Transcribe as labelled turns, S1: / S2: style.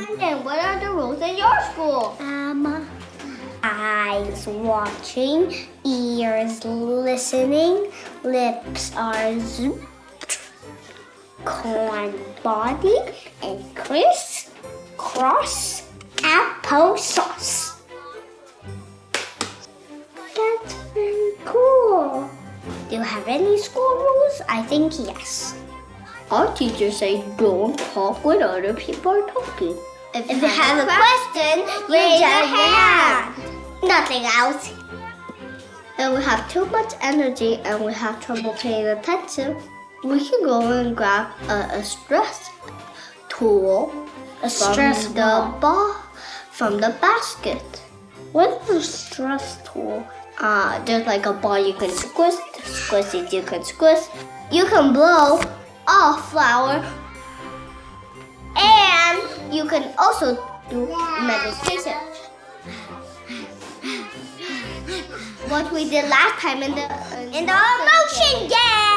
S1: And then what are the rules in your school?
S2: Eyes watching, ears listening, lips are zooped, corn body, and crisscross applesauce. That's very cool. Do you have any school rules? I think yes.
S1: Our teachers say don't talk when other people are talking.
S2: If you have a question, raise your hand. Nothing else.
S1: And we have too much energy and we have trouble paying attention, we can go and grab a stress tool from the basket. What's the stress tool? There's like a ball you can squish it, you can squish. You can blow off flour, and you can also do meditation. What we did last time in the
S2: In the emotion game.